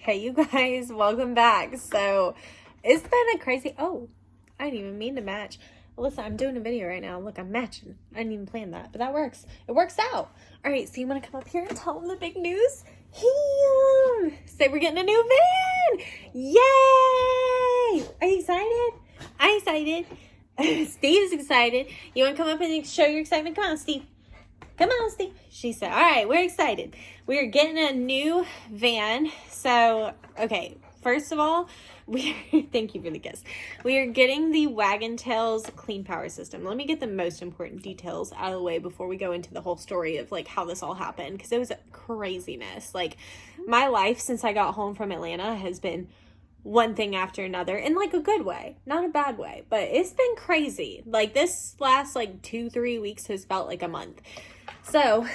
Hey, you guys, welcome back. So, it's been a crazy... Oh, I didn't even mean to match. Listen, I'm doing a video right now. Look, I'm matching. I didn't even plan that, but that works. It works out. All right, so you want to come up here and tell them the big news? Say we're getting a new van! Yay! Are you excited? I'm excited. Steve's excited. You want to come up and show your excitement? Come on, Steve. Come on, Steve. She said, all right, we're excited. We are getting a new van. So, okay, first of all, thank you for the kiss. We are getting the Waggin Tails clean power system. Let me get the most important details out of the way before we go into the whole story of like how this all happened, because it was craziness. Like, my life since I got home from Atlanta has been one thing after another in like a good way, not a bad way, but it's been crazy. Like, this last like 2-3 weeks has felt like a month. So,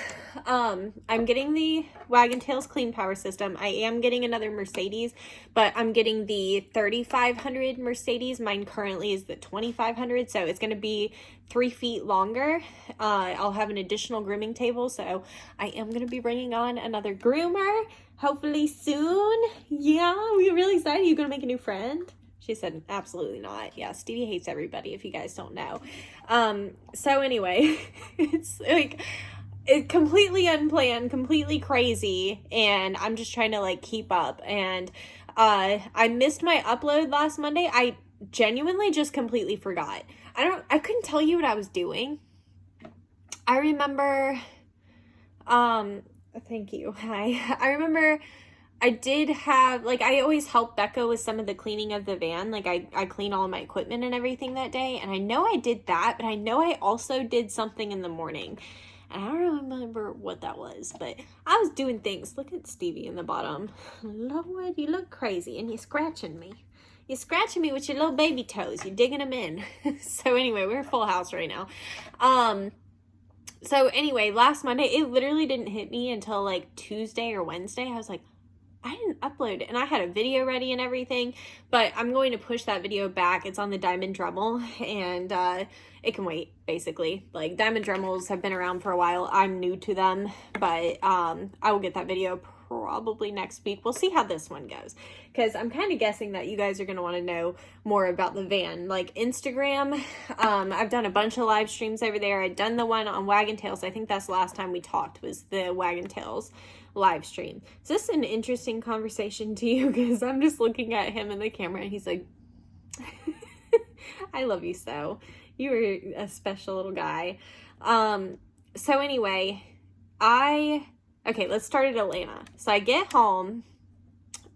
I'm getting the Waggin Tails clean power system. I am getting another Mercedes, but I'm getting the 3500 Mercedes. Mine currently is the 2500, so it's going to be 3 feet longer. I'll have an additional grooming table, so I am going to be bringing on another groomer, hopefully soon. Yeah, we're really excited. You going to make a new friend? She said, absolutely not. Yeah, Stevie hates everybody, if you guys don't know. So anyway, it's like... it's completely unplanned, completely crazy, and I'm just trying to like keep up. And I missed my upload last Monday. I genuinely just completely forgot. I couldn't tell you what I was doing. I remember thank you. Hi. I remember I did have, like, I always help Becca with some of the cleaning of the van. Like, I clean all of my equipment and everything that day, and I know I did that, but I know I also did something in the morning. I don't remember what that was, but I was doing things. Look at Stevie in the bottom. Lord, you look crazy, and you're scratching me. You're scratching me with your little baby toes. You're digging them in. So anyway, we're full house right now. So anyway, last Monday, it literally didn't hit me until like Tuesday or Wednesday. I was like, I didn't upload it, and I had a video ready and everything, but I'm going to push that video back. It's on the Diamond Dremel, and it can wait, basically. Like, Diamond Dremels have been around for a while. I'm new to them, but I will get that video probably next week. We'll see how this one goes, because I'm kind of guessing that you guys are going to want to know more about the van. Like, Instagram, I've done a bunch of live streams over there. I'd done the one on Waggin Tails. I think that's the last time we talked, was the Waggin Tails live stream. Is this an interesting conversation to you? Because I'm just looking at him in the camera, and he's like, I love you so. You are a special little guy. So anyway, okay, let's start at Atlanta. So I get home,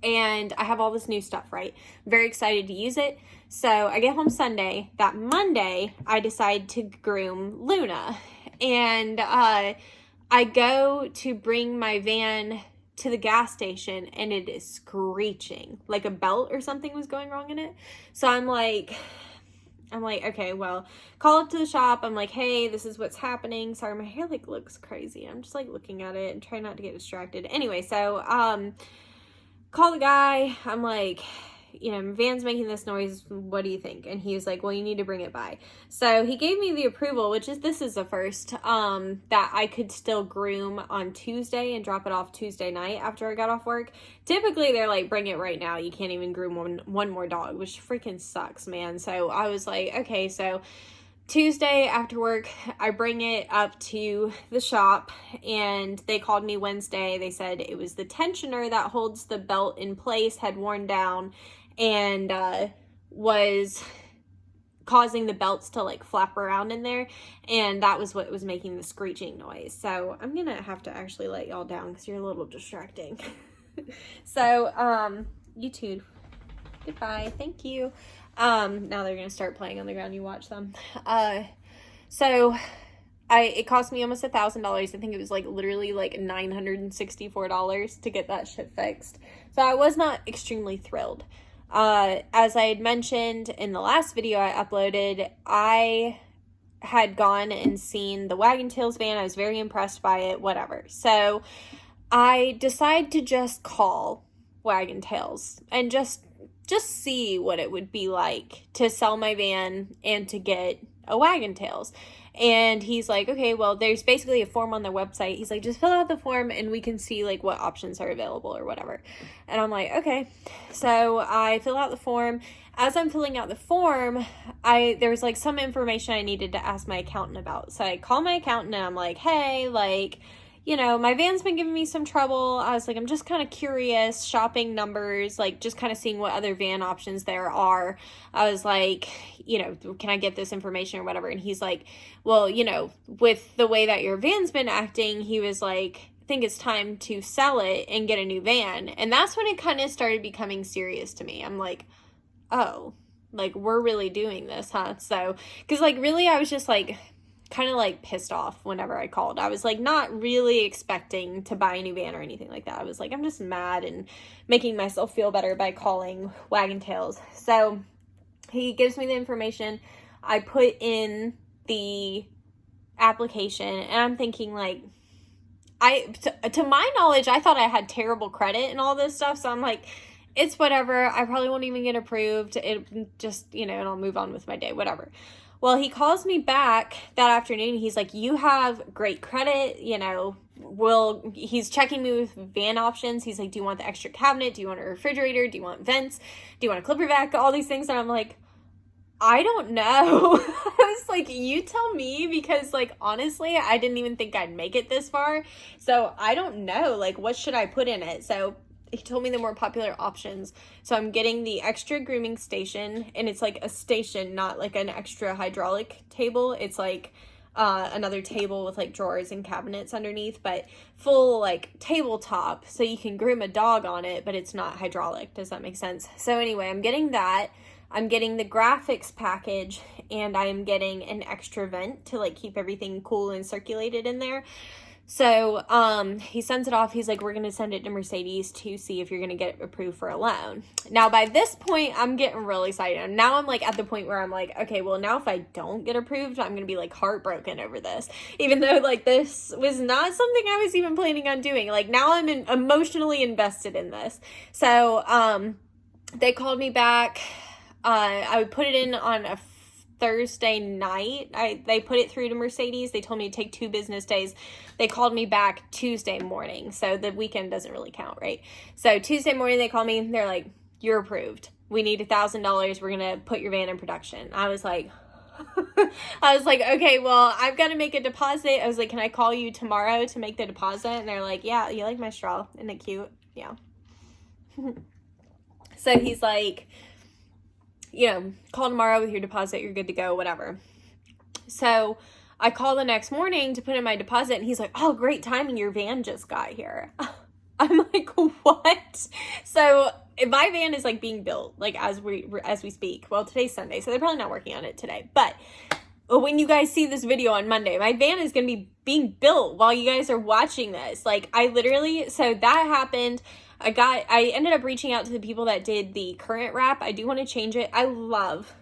and I have all this new stuff, right? Very excited to use it. So I get home Sunday. That Monday, I decide to groom Luna. And I go to bring my van to the gas station, and it is screeching. Like a belt or something was going wrong in it. So I'm like, okay, well, call up to the shop. I'm like, hey, this is what's happening. Sorry, my hair like looks crazy. I'm just like looking at it and trying not to get distracted. Anyway, so call the guy. I'm like, you know, my van's making this noise. What do you think? And he was like, well, you need to bring it by. So he gave me the approval, this is the first, that I could still groom on Tuesday and drop it off Tuesday night after I got off work. Typically, they're like, bring it right now. You can't even groom one more dog, which freaking sucks, man. So I was like, okay, so Tuesday after work, I bring it up to the shop, and they called me Wednesday. They said it was the tensioner that holds the belt in place had worn down, and was causing the belts to like flap around in there, and that was what was making the screeching noise. So I'm gonna have to actually let y'all down because you're a little distracting. So you too, goodbye, thank you. Now they're gonna start playing on the ground. You watch them. So it cost me almost $1,000. I think it was like literally like $964 to get that shit fixed. So I was not extremely thrilled. As I had mentioned in the last video I uploaded, I had gone and seen the Waggin Tails van. I was very impressed by it, whatever. So I decided to just call Waggin Tails and just see what it would be like to sell my van and to get a Waggin Tails. And he's like, okay, well, there's basically a form on their website. He's like, just fill out the form and we can see like what options are available or whatever. And I'm like, okay. So I fill out the form. As I'm filling out the form, there was like some information I needed to ask my accountant about. So I call my accountant and I'm like, hey, like, my van's been giving me some trouble. I was like, I'm just kind of curious, shopping numbers, like just kind of seeing what other van options there are. I was like, can I get this information or whatever? And he's like, well, with the way that your van's been acting, he was like, I think it's time to sell it and get a new van. And that's when it kind of started becoming serious to me. I'm like, oh, like we're really doing this, huh? So, because like really I was just like kind of like pissed off whenever I called. I was like not really expecting to buy a new van or anything like that. I was like, I'm just mad and making myself feel better by calling Waggin Tails. So he gives me the information. I put in the application and I'm thinking like, to my knowledge, I thought I had terrible credit and all this stuff. So I'm like, it's whatever. I probably won't even get approved. It just, and I'll move on with my day, whatever. Well, he calls me back that afternoon. He's like, you have great credit, he's checking me with van options. He's like, do you want the extra cabinet? Do you want a refrigerator? Do you want vents? Do you want a clipper vac? All these things. And I'm like, I don't know. I was like, you tell me, because like, honestly, I didn't even think I'd make it this far. So I don't know, like, what should I put in it? So he told me the more popular options. So I'm getting the extra grooming station, and it's like a station, not like an extra hydraulic table. It's like another table with like drawers and cabinets underneath, but full like tabletop, so you can groom a dog on it, but it's not hydraulic. Does that make sense? So anyway, I'm getting that. I'm getting the graphics package, and I am getting an extra vent to like keep everything cool and circulated in there. So, he sends it off. He's like, we're going to send it to Mercedes to see if you're going to get approved for a loan. Now, by this point, I'm getting really excited. Now I'm like at the point where I'm like, okay, well now if I don't get approved, I'm going to be like heartbroken over this. Even though like this was not something I was even planning on doing. Like now I'm emotionally invested in this. So, they called me back. I would put it in on a Thursday night. They put it through to Mercedes. They told me to take 2 business days. They called me back Tuesday morning. So the weekend doesn't really count, right? So Tuesday morning they call me. They're like, you're approved. We need $1,000. We're going to put your van in production. I was like, okay, well, I've got to make a deposit. I was like, can I call you tomorrow to make the deposit? And they're like, yeah, you like my straw? Isn't it cute? Yeah. So he's like, call tomorrow with your deposit, you're good to go, whatever. So I call the next morning to put in my deposit, and he's like, oh, great timing, your van just got here. I'm like, what? So my van is like being built, like as we speak. Well, today's Sunday, so they're probably not working on it today. But when you guys see this video on Monday, my van is going to be being built while you guys are watching this. Like so that happened. I ended up reaching out to the people that did the current wrap. I do want to change it. I love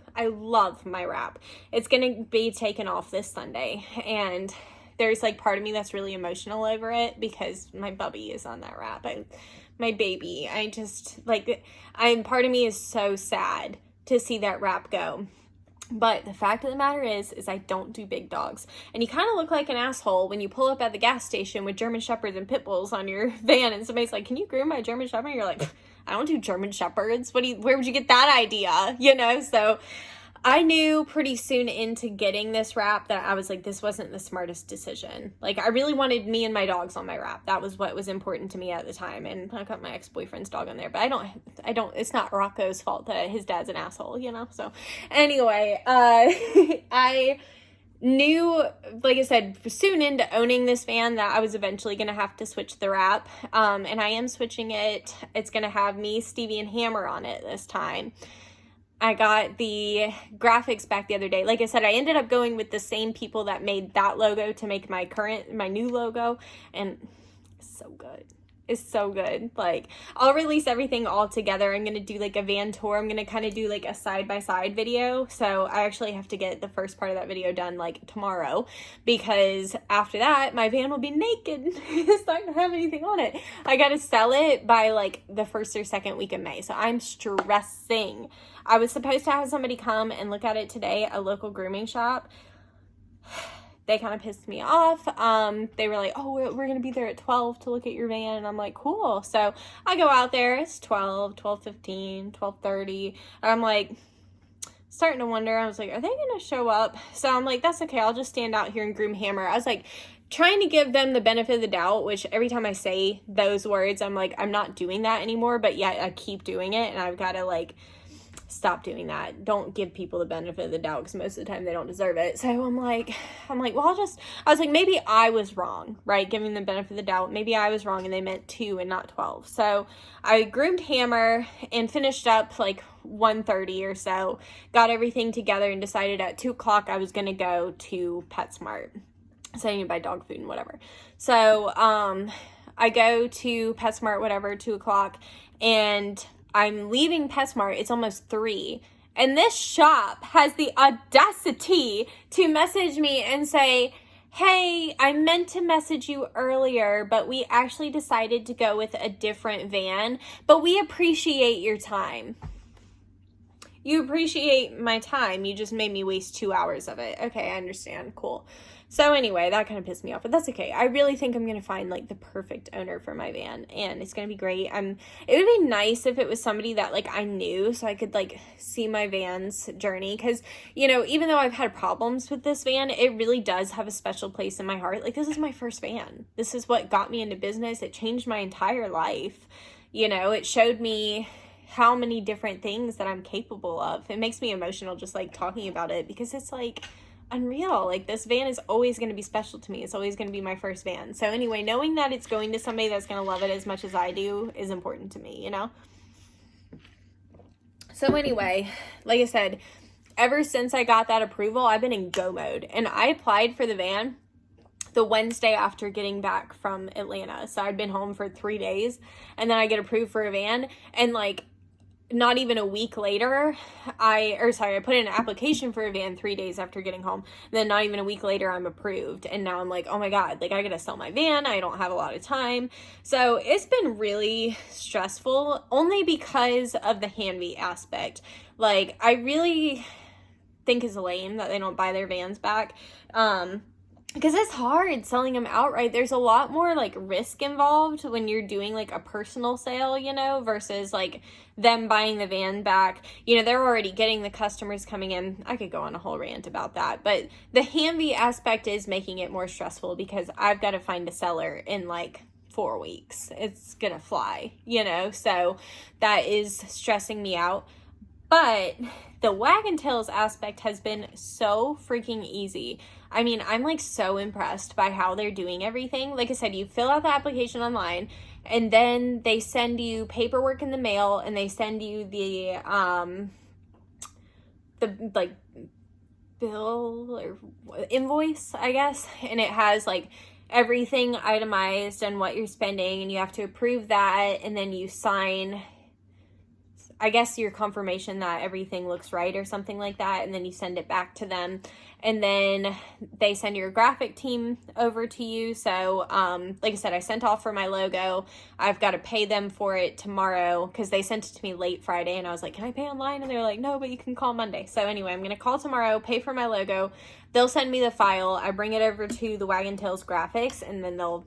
my wrap. It's going to be taken off this Sunday. And there's like part of me that's really emotional over it because my bubby is on that wrap. My baby. Part of me is so sad to see that wrap go. But the fact of the matter is I don't do big dogs. And you kind of look like an asshole when you pull up at the gas station with German Shepherds and Pit Bulls on your van, and somebody's like, can you groom my German Shepherd? And you're like, I don't do German Shepherds. Where would you get that idea? So I knew pretty soon into getting this wrap that I was like, this wasn't the smartest decision. Like, I really wanted me and my dogs on my wrap. That was what was important to me at the time. And I got my ex-boyfriend's dog on there, but I don't, it's not Rocco's fault that his dad's an asshole, So anyway, I knew, like I said, soon into owning this van that I was eventually going to have to switch the wrap. And I am switching it. It's going to have me, Stevie, and Hammer on it this time. I got the graphics back the other day. Like I said, I ended up going with the same people that made that logo to make my new logo. And it's so good. It's so good. Like, I'll release everything all together. I'm going to do like a van tour. I'm going to kind of do like a side-by-side video. So I actually have to get the first part of that video done like tomorrow, because after that, my van will be naked. It's not going to have anything on it. I got to sell it by like the first or second week of May. So I'm stressing. I was supposed to have somebody come and look at it today, a local grooming shop. they kind of pissed me off. They were like, oh, we're going to be there at 12 to look at your van. And I'm like, cool. So I go out there. It's 12, 12:15, 12:30. And I'm like, starting to wonder. I was like, are they going to show up? So I'm like, that's okay. I'll just stand out here and groom hammer. I was like, trying to give them the benefit of the doubt, which every time I say those words, I'm like, I'm not doing that anymore. But yet I keep doing it. And I've got to like stop doing that. Don't give people the benefit of the doubt, because most of the time they don't deserve it. So I'm like, well, I was like, maybe I was wrong, right? Giving the benefit of the doubt. Maybe I was wrong and they meant 2 and not 12. So I groomed hammer and finished up like 1:30 or so, got everything together and decided at 2 o'clock I was going to go to PetSmart. So I need to buy dog food and whatever. So, I go to PetSmart, whatever, 2 o'clock, and I'm leaving PetSmart. It's almost 3. And this shop has the audacity to message me and say, hey, I meant to message you earlier, but we actually decided to go with a different van, but we appreciate your time. You appreciate my time. You just made me waste 2 hours of it. Okay, I understand. Cool. So anyway, that kind of pissed me off, but that's okay. I really think I'm going to find like the perfect owner for my van, and it's going to be great. It would be nice if it was somebody that like I knew, so I could like see my van's journey. Cause you know, even though I've had problems with this van, it really does have a special place in my heart. Like, this is my first van. This is what got me into business. It changed my entire life. You know, it showed me how many different things that I'm capable of. It makes me emotional just like talking about it, because it's like unreal. Like, this van is always going to be special to me. It's always going to be my first van. So anyway, knowing that it's going to somebody that's going to love it as much as I do is important to me, you know? So anyway, like I said, ever since I got that approval, I've been in go mode, and I applied for the van the Wednesday after getting back from Atlanta. So I'd been home for 3 days, and then I get approved for a van, and like, not even a week later, I put in an application for a van 3 days after getting home. Then not even a week later, I'm approved. And now I'm like, oh my God, like I gotta sell my van. I don't have a lot of time. So it's been really stressful, only because of the Hanvy aspect. Like, I really think it's lame that they don't buy their vans back. Because it's hard selling them outright. There's a lot more like risk involved when you're doing like a personal sale, you know, versus like them buying the van back. You know, they're already getting the customers coming in. I could go on a whole rant about that. But the Hanvy aspect is making it more stressful, because I've got to find a seller in like 4 weeks. It's gonna fly, you know, so that is stressing me out. But the Waggin Tails aspect has been so freaking easy. I mean, I'm like so impressed by how they're doing everything. Like I said, you fill out the application online, and then they send you paperwork in the mail, and they send you the like bill or invoice, I guess, and it has like everything itemized and what you're spending, and you have to approve that, and then you sign, I guess, your confirmation that everything looks right or something like that, and then you send it back to them, and then they send your graphic team over to you. So like I said, I sent off for my logo. I've got to pay them for it tomorrow, because they sent it to me late Friday, and I was like, can I pay online? And they're like, no, but you can call Monday. So anyway, I'm gonna call tomorrow, pay for my logo. They'll send me the file. I bring it over to the Waggin Tails graphics, and then they'll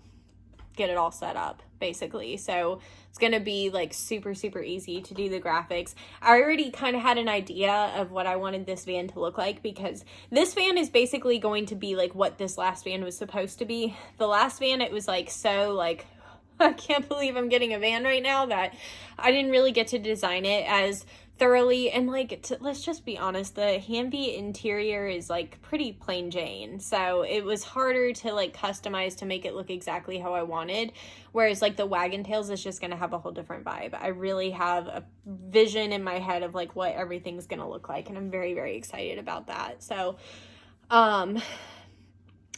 get it all set up, basically. So it's gonna be like super easy to do the graphics. I already kind of had an idea of what I wanted this van to look like, because this van is basically going to be like what this last van was supposed to be. The last van, it was like so like, I can't believe I'm getting a van right now, that I didn't really get to design it as thoroughly. And like, let's just be honest, the Hanvy interior is like pretty plain Jane, so it was harder to like customize to make it look exactly how I wanted, whereas like the Waggin Tails is just gonna have a whole different vibe. I really have a vision in my head of like what everything's gonna look like, and I'm very excited about that. So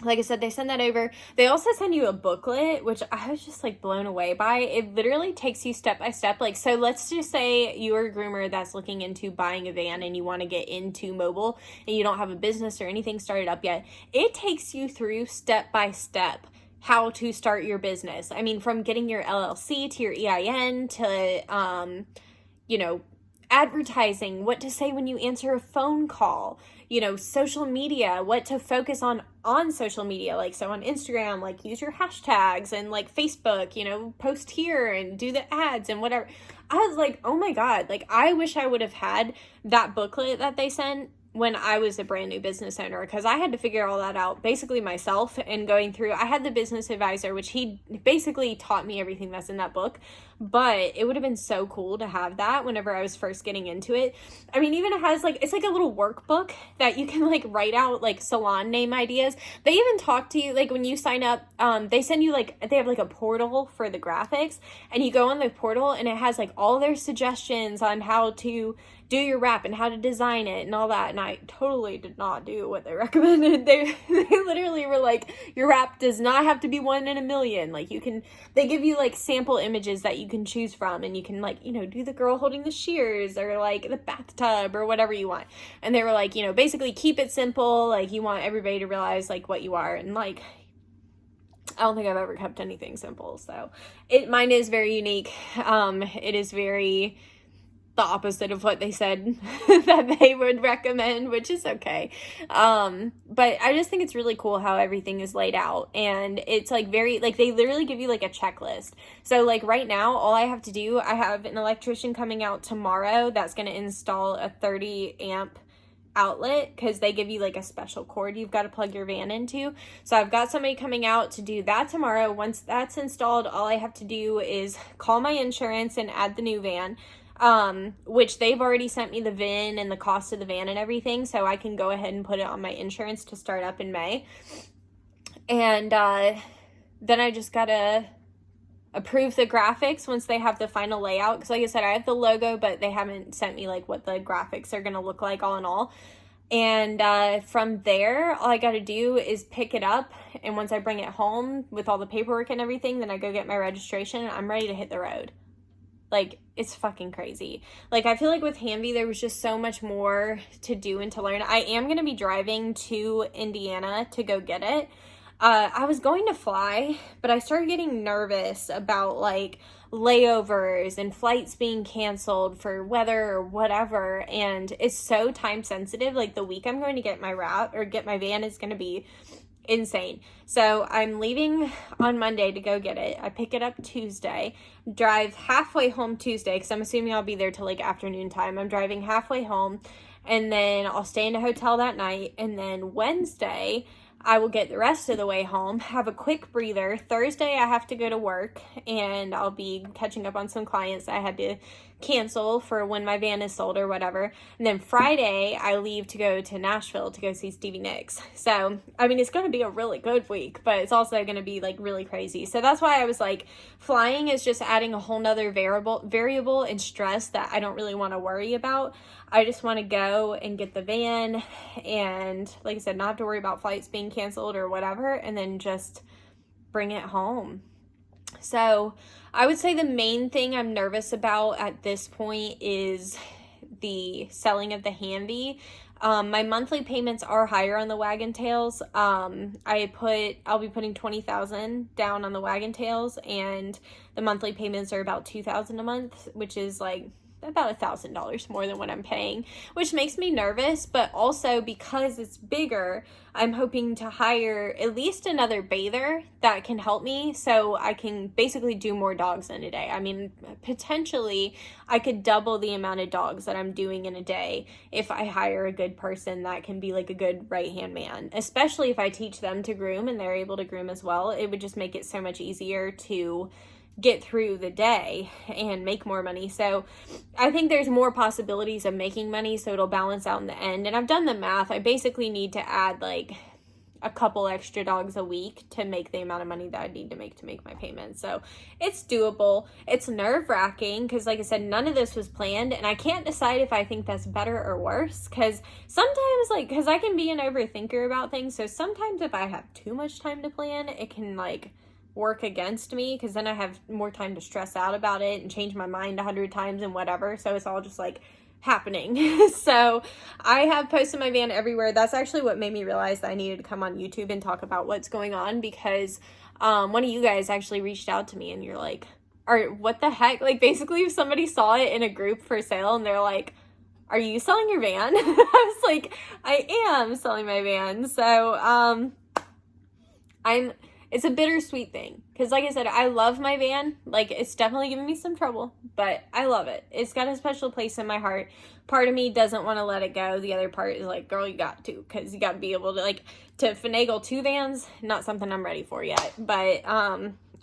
like I said, they send that over. They also send you a booklet, which I was just like blown away by. It literally takes you step by step. Like, so let's just say you're a groomer that's looking into buying a van, and you want to get into mobile, and you don't have a business or anything started up yet. It takes you through step by step how to start your business. I mean, from getting your LLC to your EIN to, you know, advertising, what to say when you answer a phone call, you know, social media, what to focus on, on social media, like, so on Instagram, like, use your hashtags, and like Facebook, you know, post here and do the ads and whatever. I was like, oh my God, like, I wish I would have had that booklet that they sent when I was a brand new business owner, because I had to figure all that out basically myself, and going through, I had the business advisor, which he basically taught me everything that's in that book, but it would have been so cool to have that whenever I was first getting into it. I mean, even it has like, it's like a little workbook that you can like write out like salon name ideas. They even talk to you, like when you sign up, they send you like, they have like a portal for the graphics, and you go on the portal and it has like all their suggestions on how to do your wrap and how to design it and all that. And I totally did not do what they recommended. They literally were like, your wrap does not have to be 1 in a million. Like, you can, they give you like sample images that you can choose from, and you can like, you know, do the girl holding the shears or like the bathtub or whatever you want. And they were like, you know, basically keep it simple. Like, you want everybody to realize like what you are. And like, I don't think I've ever kept anything simple. So mine is very unique. It is very the opposite of what they said that they would recommend, which is okay. But I just think it's really cool how everything is laid out, and it's like very, like, they literally give you like a checklist. So like right now, all I have to do, I have an electrician coming out tomorrow that's going to install a 30 amp outlet, because they give you like a special cord you've got to plug your van into. So I've got somebody coming out to do that tomorrow. Once that's installed, all I have to do is call my insurance and add the new van, which they've already sent me the VIN and the cost of the van and everything, so I can go ahead and put it on my insurance to start up in May. And then I just gotta approve the graphics once they have the final layout, because like I said, I have the logo, but they haven't sent me like what the graphics are gonna look like all in all. And from there, all I gotta do is pick it up, and once I bring it home with all the paperwork and everything, then I go get my registration, and I'm ready to hit the road. Like, it's fucking crazy. Like, I feel like with Hanvey, there was just so much more to do and to learn. I am going to be driving to Indiana to go get it. I was going to fly, but I started getting nervous about, like, layovers and flights being canceled for weather or whatever. And it's so time sensitive. Like, the week I'm going to get my route or get my van is going to be insane. So I'm leaving on Monday to go get it. I pick it up Tuesday, drive halfway home Tuesday, because I'm assuming I'll be there till like afternoon time. I'm driving halfway home, and then I'll stay in a hotel that night, and then Wednesday I will get the rest of the way home, have a quick breather. Thursday I have to go to work, and I'll be catching up on some clients I had to cancel for when my van is sold or whatever. And then Friday I leave to go to Nashville to go see Stevie Nicks. So, I mean, it's going to be a really good week, but it's also going to be like really crazy. So that's why I was like, flying is just adding a whole nother variable and stress that I don't really want to worry about. I just want to go and get the van, and like I said, not have to worry about flights being canceled or whatever, and then just bring it home. So I would say the main thing I'm nervous about at this point is the selling of the Hanvey. My monthly payments are higher on the Waggin Tails. I'll be putting $20,000 down on the Waggin Tails, and the monthly payments are about $2,000 a month, which is like about $1,000 more than what I'm paying, which makes me nervous. But also, because it's bigger, I'm hoping to hire at least another bather that can help me, so I can basically do more dogs in a day. I mean, potentially I could double the amount of dogs that I'm doing in a day if I hire a good person that can be like a good right-hand man, especially if I teach them to groom and they're able to groom as well. It would just make it so much easier to get through the day and make more money. So I think there's more possibilities of making money, so it'll balance out in the end. And I've done the math. I basically need to add like a couple extra dogs a week to make the amount of money that I need to make my payments. So it's doable. It's nerve-wracking because, like I said, none of this was planned, and I can't decide if I think that's better or worse, because sometimes, like, because I can be an overthinker about things, so sometimes if I have too much time to plan, it can like work against me, because then I have more time to stress out about it and change my mind 100 times and whatever. So it's all just like happening. So I have posted my van everywhere. That's actually what made me realize that I needed to come on YouTube and talk about what's going on, because one of you guys actually reached out to me and you're like, what the heck? Like, basically if somebody saw it in a group for sale and they're like, are you selling your van? I was like, I am selling my van. So it's a bittersweet thing. Because like I said, I love my van. Like, it's definitely giving me some trouble, but I love it. It's got a special place in my heart. Part of me doesn't want to let it go. The other part is like, girl, you got to. Because you got to be able to, like, to finagle 2 vans, not something I'm ready for yet. But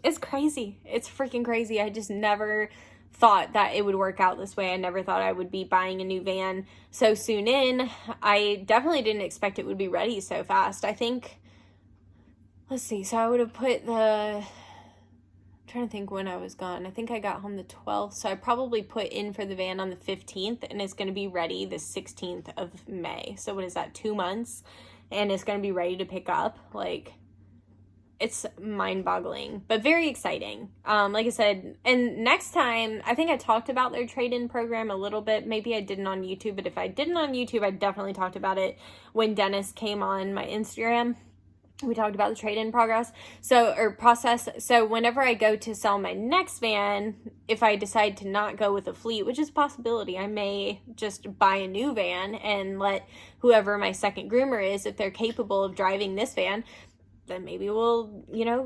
it's crazy. It's freaking crazy. I just never thought that it would work out this way. I never thought I would be buying a new van so soon in. I definitely didn't expect it would be ready so fast. I think, let's see, so I would have put I'm trying to think when I was gone. I think I got home the 12th, so I probably put in for the van on the 15th, and it's going to be ready the 16th of May. So what is that, 2 months? And it's going to be ready to pick up. Like, it's mind-boggling, but very exciting. Like I said, and next time, I think I talked about their trade-in program a little bit. Maybe I didn't on YouTube, but if I didn't on YouTube, I definitely talked about it when Dennis came on my Instagram. We talked about the trade-in process. So whenever I go to sell my next van, if I decide to not go with a fleet, which is a possibility, I may just buy a new van and let whoever my second groomer is, if they're capable of driving this van, then maybe we'll,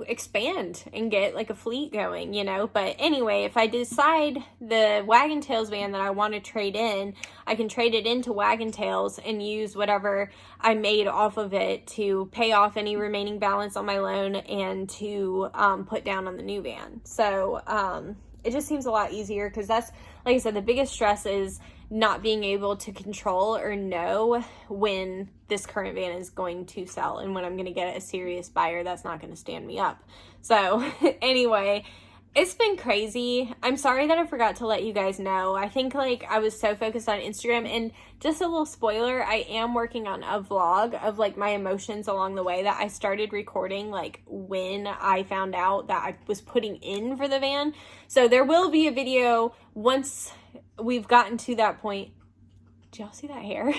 expand and get like a fleet going, But anyway, if I decide the Waggin Tails van that I want to trade in, I can trade it into Waggin Tails and use whatever I made off of it to pay off any remaining balance on my loan and to put down on the new van. So it just seems a lot easier because that's, like I said, the biggest stress is not being able to control or know when this current van is going to sell and when I'm going to get a serious buyer that's not going to stand me up. So anyway, it's been crazy. I'm sorry that I forgot to let you guys know. I think like I was so focused on Instagram, and just a little spoiler, I am working on a vlog of like my emotions along the way that I started recording like when I found out that I was putting in for the van. So there will be a video once we've gotten to that point. Did y'all see that hair?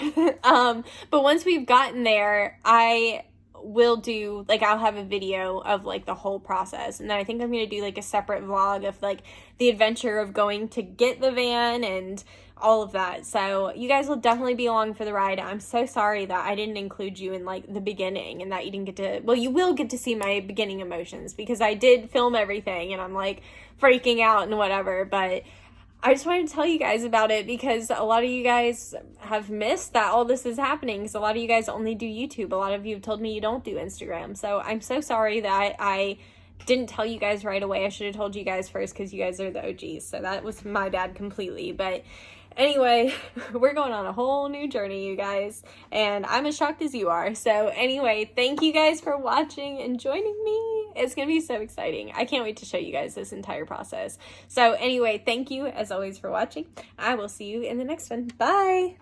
But once we've gotten there, I will do, like, I'll have a video of, like, the whole process. And then I think I'm going to do, like, a separate vlog of, like, the adventure of going to get the van and all of that. So you guys will definitely be along for the ride. I'm so sorry that I didn't include you in, like, the beginning and that you didn't get to, well, you will get to see my beginning emotions because I did film everything and I'm, like, freaking out and whatever. But I just wanted to tell you guys about it because a lot of you guys have missed that all this is happening. So a lot of you guys only do YouTube. A lot of you have told me you don't do Instagram. So I'm so sorry that I didn't tell you guys right away. I should have told you guys first because you guys are the OGs. So that was my bad completely. But anyway, we're going on a whole new journey, you guys. And I'm as shocked as you are. So anyway, thank you guys for watching and joining me. It's going to be so exciting. I can't wait to show you guys this entire process. So anyway, thank you as always for watching. I will see you in the next one. Bye!